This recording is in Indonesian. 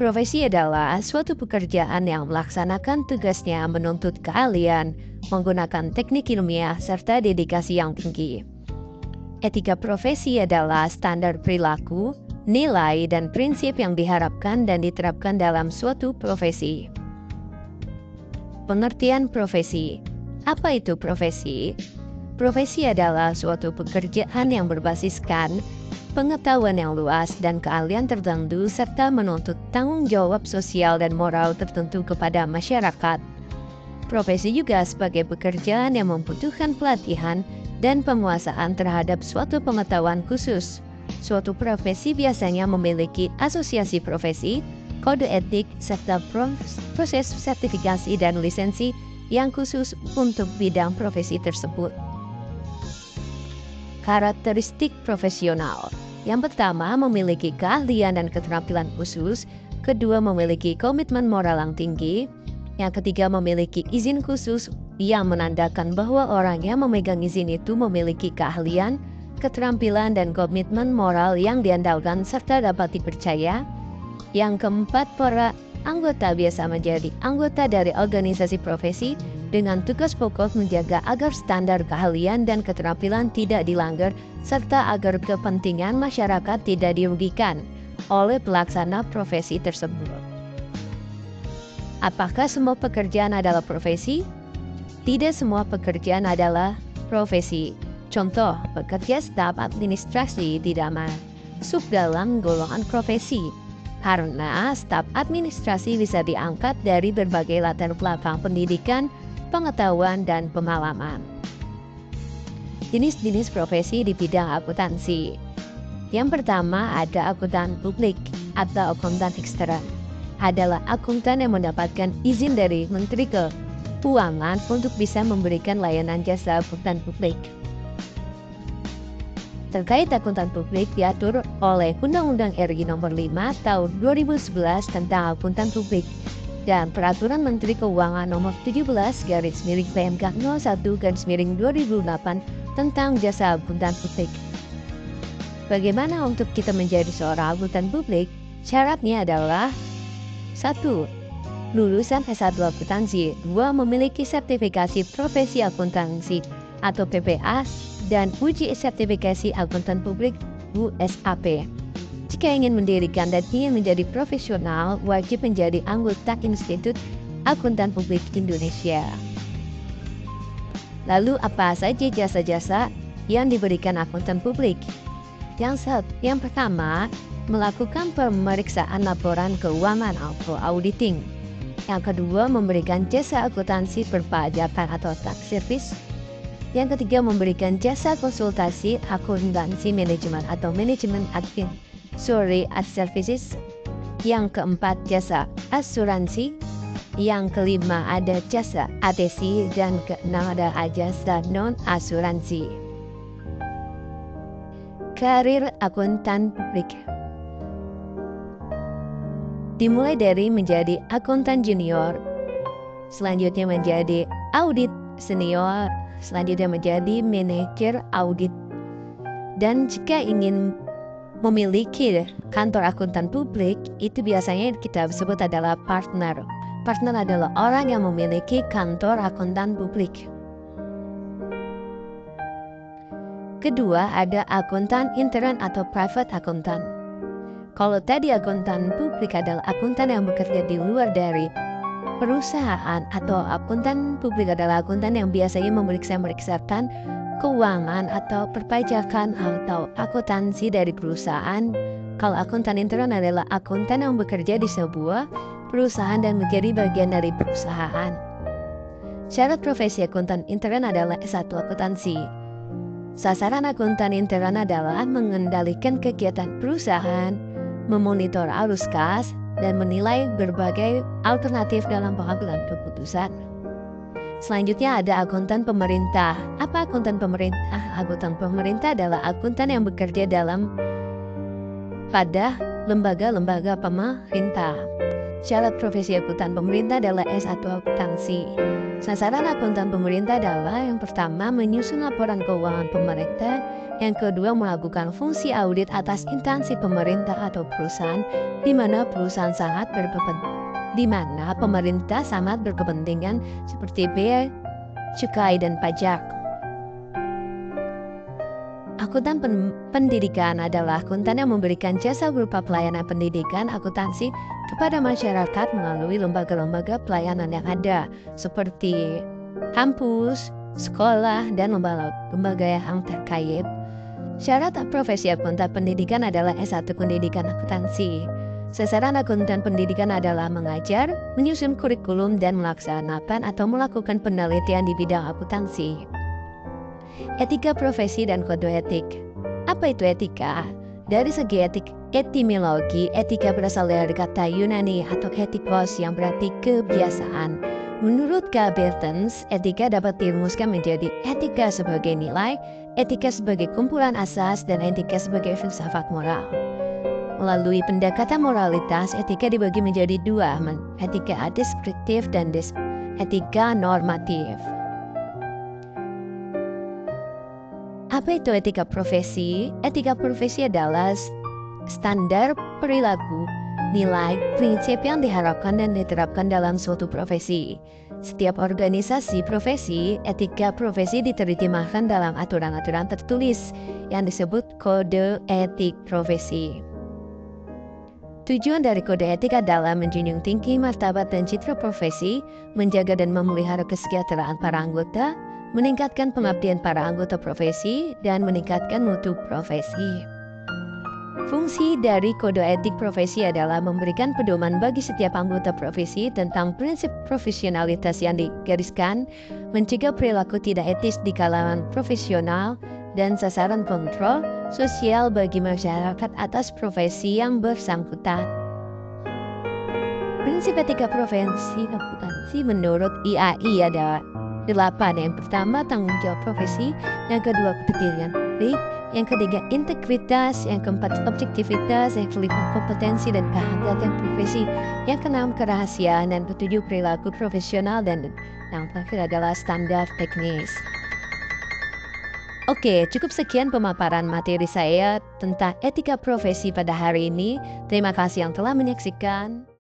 Profesi adalah suatu pekerjaan yang melaksanakan tugasnya menuntut keahlian, menggunakan teknik ilmiah, serta dedikasi yang tinggi. Etika profesi adalah standar perilaku, nilai, dan prinsip yang diharapkan dan diterapkan dalam suatu profesi. Pengertian profesi. Apa itu profesi? Profesi adalah suatu pekerjaan yang berbasiskan pengetahuan yang luas dan keahlian tertentu serta menuntut tanggung jawab sosial dan moral tertentu kepada masyarakat. Profesi juga sebagai pekerjaan yang membutuhkan pelatihan dan penguasaan terhadap suatu pengetahuan khusus. Suatu profesi biasanya memiliki asosiasi profesi, kode etik, serta proses sertifikasi dan lisensi yang khusus untuk bidang profesi tersebut. Karakteristik profesional. Yang pertama, memiliki keahlian dan keterampilan khusus. Kedua, memiliki komitmen moral yang tinggi. Yang ketiga, memiliki izin khusus yang menandakan bahwa orang yang memegang izin itu memiliki keahlian, keterampilan, dan komitmen moral yang diandalkan serta dapat dipercaya. Yang keempat, para anggota biasa menjadi anggota dari organisasi profesi dengan tugas pokok menjaga agar standar keahlian dan keterampilan tidak dilanggar serta agar kepentingan masyarakat tidak dirugikan oleh pelaksana profesi tersebut. Apakah semua pekerjaan adalah profesi? Tidak semua pekerjaan adalah profesi. Contoh, pekerja staf administrasi tidak masuk dalam golongan profesi. Karena staf administrasi bisa diangkat dari berbagai latar belakang pendidikan, pengetahuan, dan pengalaman. Jenis-jenis profesi di bidang akuntansi. Yang pertama ada akuntan publik atau akuntan eksternal. Adalah akuntan yang mendapatkan izin dari Menteri Keuangan untuk bisa memberikan layanan jasa akuntan publik. Terkait akuntan publik diatur oleh Undang-Undang RI Nomor 5 Tahun 2011 tentang akuntan publik dan Peraturan Menteri Keuangan Nomor 17/PMK 01/2008 tentang jasa akuntan publik. Bagaimana untuk kita menjadi seorang akuntan publik? Syaratnya adalah 1. Lulusan S1 akuntansi. 2. Memiliki sertifikasi profesi akuntansi atau PPA dan uji sertifikasi akuntan publik USAP. Jika ingin mendirikan dan ingin menjadi profesional, wajib menjadi anggota Institut Akuntan Publik Indonesia. Lalu apa saja jasa-jasa yang diberikan akuntan publik? Yang pertama, melakukan pemeriksaan laporan keuangan atau auditing. Yang kedua, memberikan jasa akuntansi perpajakan atau tax service. Yang ketiga, memberikan jasa konsultasi akuntansi manajemen atau manajemen services. Yang keempat, jasa asuransi. Yang kelima, ada jasa ATC. Dan keenam, ada jasa non-asuransi. Karir akuntan publik dimulai dari menjadi akuntan junior, selanjutnya menjadi audit senior, selanjutnya menjadi manajer audit. Dan jika ingin memiliki kantor akuntan publik, itu biasanya kita sebut adalah partner. Partner adalah orang yang memiliki kantor akuntan publik. Kedua, ada akuntan intern atau private akuntan. Kalau tadi akuntan publik adalah akuntan yang bekerja di luar dari perusahaan, atau akuntan publik adalah akuntan yang biasanya memeriksakan keuangan atau perpajakan atau akuntansi dari perusahaan. Kalau akuntan intern adalah akuntan yang bekerja di sebuah perusahaan dan menjadi bagian dari perusahaan. Syarat profesi akuntan intern adalah S1 akuntansi. Sasaran akuntan intern adalah mengendalikan kegiatan perusahaan, memonitor arus kas, dan menilai berbagai alternatif dalam pengambilan keputusan. Selanjutnya ada akuntan pemerintah. Apa akuntan pemerintah? Akuntan pemerintah adalah akuntan yang bekerja pada lembaga-lembaga pemerintah. Syarat profesi akuntan pemerintah adalah S1 akuntansi. Sasaran akuntan pemerintah adalah yang pertama, menyusun laporan keuangan pemerintah. Yang kedua, melakukan fungsi audit atas instansi pemerintah atau perusahaan di mana pemerintah sangat berkepentingan seperti bea, cukai, dan pajak. Akuntan pendidikan adalah akuntan yang memberikan jasa berupa pelayanan pendidikan akuntansi kepada masyarakat melalui lembaga-lembaga pelayanan yang ada, seperti kampus, sekolah, dan lembaga yang terkait. Syarat profesi akuntan pendidikan adalah S1 pendidikan akuntansi. Sasaran akuntan pendidikan adalah mengajar, menyusun kurikulum, dan melaksanakan atau melakukan penelitian di bidang akuntansi. Etika profesi dan kode etik. Apa itu etika? Dari segi etimologi, etika berasal dari kata Yunani atau etikos yang berarti kebiasaan. Menurut K. Bertens, etika dapat dirumuskan menjadi etika sebagai nilai, etika sebagai kumpulan asas, dan etika sebagai filsafat moral. Melalui pendekatan moralitas, etika dibagi menjadi dua, etika deskriptif dan etika normatif. Apa itu etika profesi? Etika profesi adalah standar perilaku, nilai, prinsip yang diharapkan dan diterapkan dalam suatu profesi. Setiap organisasi profesi, etika profesi diterjemahkan dalam aturan-aturan tertulis yang disebut kode etik profesi. Tujuan dari kode etik adalah menjunjung tinggi martabat dan citra profesi, menjaga dan memelihara kesejahteraan para anggota, meningkatkan pengabdian para anggota profesi, dan meningkatkan mutu profesi. Fungsi dari kode etik profesi adalah memberikan pedoman bagi setiap anggota profesi tentang prinsip profesionalitas yang digariskan, mencegah perilaku tidak etis di kalangan profesional, dan sasaran kontrol sosial bagi masyarakat atas profesi yang bersangkutan. Prinsip etika profesi akuntansi menurut IAI ada 8. Yang pertama, tanggung jawab profesi. Yang kedua, pendirian publik. Yang ketiga, integritas. Yang keempat, objektivitas. Yang kelima, kompetensi dan kehangatan profesi. Yang keenam, kerahasiaan. Dan ketujuh, perilaku profesional. Dan yang terakhir adalah standar teknis. Oke, cukup sekian pemaparan materi saya tentang etika profesi pada hari ini. Terima kasih yang telah menyaksikan.